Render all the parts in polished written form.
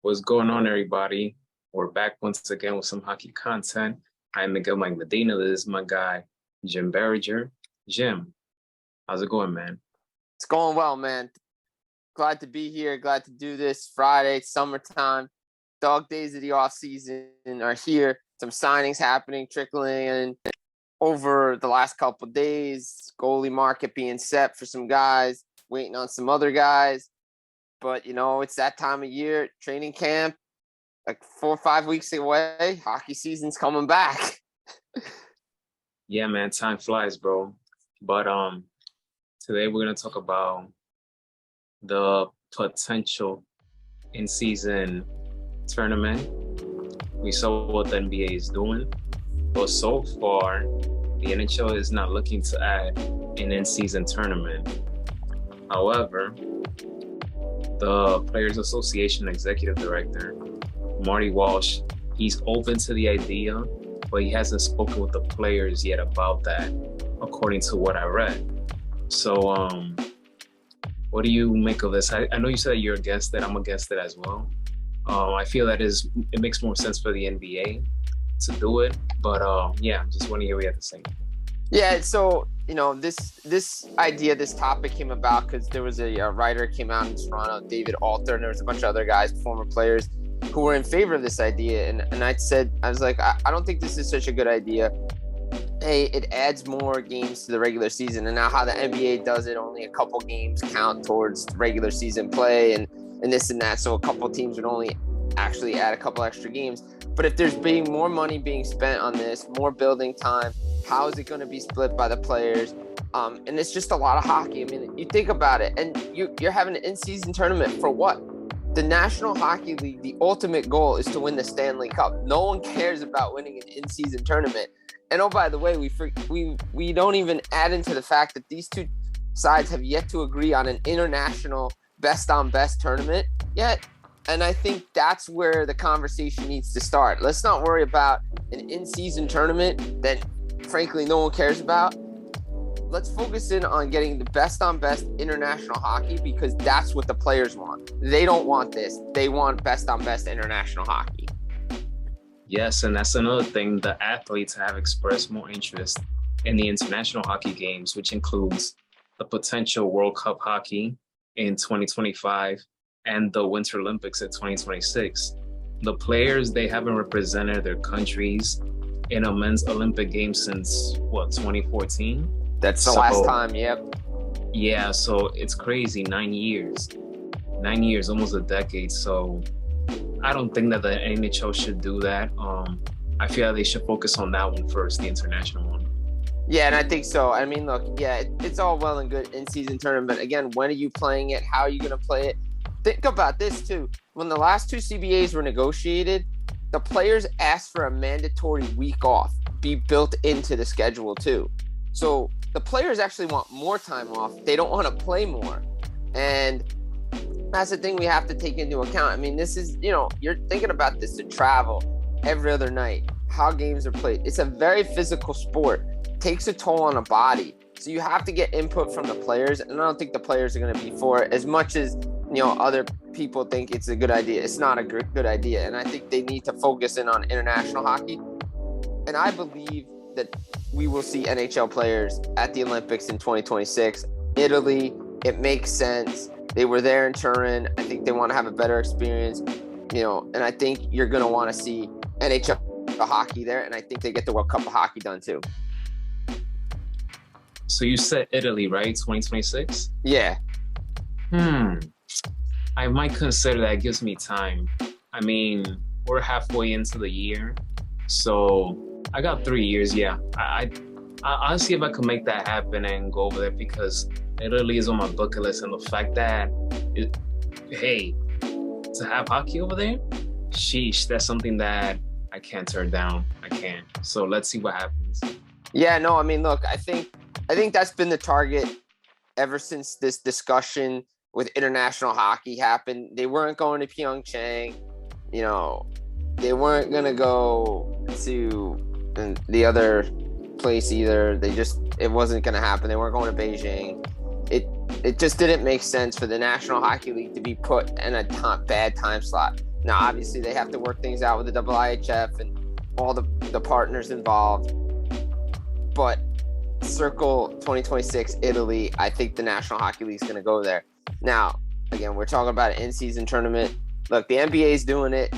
What's going on, everybody? We're back once again with some hockey content. I'm Miguel Mike Medina. This is my guy, Jim Biringer. Jim, how's it going, man? It's going well, man. Glad to be here. Glad to do this Friday, summertime. Dog days of the off season are here. Some signings happening, trickling in over the last couple of days. Goalie market being set for some guys, waiting on some other guys. But, it's that time of year. Training camp, like 4 or 5 weeks away. Hockey season's coming back. Yeah, man, time flies, bro. But today we're gonna talk about the potential in-season tournament. We saw what the NBA is doing, but so far the NHL is not looking to add an in-season tournament. However, the Players Association Executive Director, Marty Walsh, he's open to the idea, but he hasn't spoken with the players yet about that, according to what I read. So, what do you make of this? I know you said you're against it. I'm against it as well. I feel that it makes more sense for the NBA to do it, but yeah, just want to hear what you have to say. Yeah, so this idea, this topic came about because there was a writer came out in Toronto, David Alter, and there was a bunch of other guys, former players, who were in favor of this idea. And I was like, I don't think this is such a good idea. Hey, it adds more games to the regular season, and now how the NBA does it, only a couple games count towards regular season play, and this and that. So a couple teams would only actually add a couple extra games. But if there's being more money being spent on this, more building time, how is it going to be split by the players? And it's just a lot of hockey. I mean, you think about it, and you're having an in-season tournament for what? The National Hockey League, the ultimate goal is to win the Stanley Cup. No one cares about winning an in-season tournament. And oh, by the way, we don't even add into the fact that these two sides have yet to agree on an international best-on-best tournament yet. And I think that's where the conversation needs to start. Let's not worry about an in-season tournament that, frankly, no one cares about. Let's focus in on getting the best-on-best international hockey, because that's what the players want. They don't want this. They want best-on-best international hockey. Yes, and that's another thing. The athletes have expressed more interest in the international hockey games, which includes the potential World Cup hockey in 2025 and the Winter Olympics in 2026. The players, they haven't represented their countries in a men's Olympic game since, 2014? That's the last time, yep. Yeah, so it's crazy, 9 years. 9 years, almost a decade. So I don't think that the NHL should do that. I feel like they should focus on that one first, the international one. Yeah, and I think so. I mean, look, yeah, it's all well and good in-season tournament. Again, when are you playing it? How are you going to play it? Think about this, too. When the last two CBAs were negotiated, the players asked for a mandatory week off be built into the schedule, too. So the players actually want more time off. They don't want to play more. And that's the thing we have to take into account. I mean, this is, you're thinking about this, to travel every other night, how games are played. It's a very physical sport. It takes a toll on a body. So you have to get input from the players. And I don't think the players are going to be for it as much as, other people think it's a good idea. It's not a good idea. And I think they need to focus in on international hockey. And I believe that we will see NHL players at the Olympics in 2026. Italy, it makes sense. They were there in Turin. I think they want to have a better experience, and I think you're going to want to see NHL hockey there, and I think they get the World Cup of hockey done too. So you said Italy, right? 2026? Yeah. I might consider that. It gives me time. I mean, we're halfway into the year, so I got 3 years. Yeah, I'll see if I can make that happen and go over there, because Italy is on my bucket list, and the fact that, to have hockey over there, sheesh, that's something that I can't turn down. I can't. So let's see what happens. Yeah, no, I mean, look, I think that's been the target ever since this discussion with international hockey happened. They weren't going to Pyeongchang, they weren't going to go to the other place either. It wasn't going to happen. They weren't going to Beijing. It just didn't make sense for the National Hockey League to be put in a bad time slot. Now, obviously, they have to work things out with the IIHF and all the partners involved. But circle 2026 Italy, I think the National Hockey League is going to go there. Now, again, we're talking about an in-season tournament. Look, the NBA is doing it.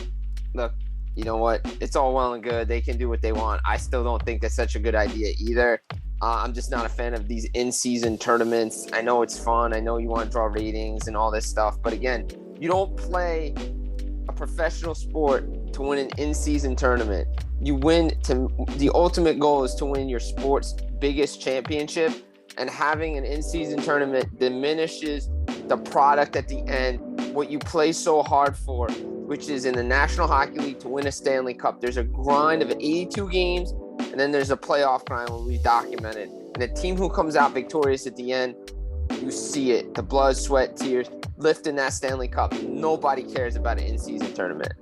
Look, you know what? It's all well and good. They can do what they want. I still don't think that's such a good idea either. I'm just not a fan of these in-season tournaments. I know it's fun. I know you want to draw ratings and all this stuff. But again, you don't play a professional sport to win an in-season tournament. You win the ultimate goal is to win your sport's biggest championship, and having an in-season tournament diminishes the product at the end, what you play so hard for, which is in the National Hockey League to win a Stanley Cup. There's a grind of 82 games, and then there's a playoff grind when we documented. And the team who comes out victorious at the end, you see it, the blood, sweat, tears, lifting that Stanley Cup. Nobody cares about an in-season tournament.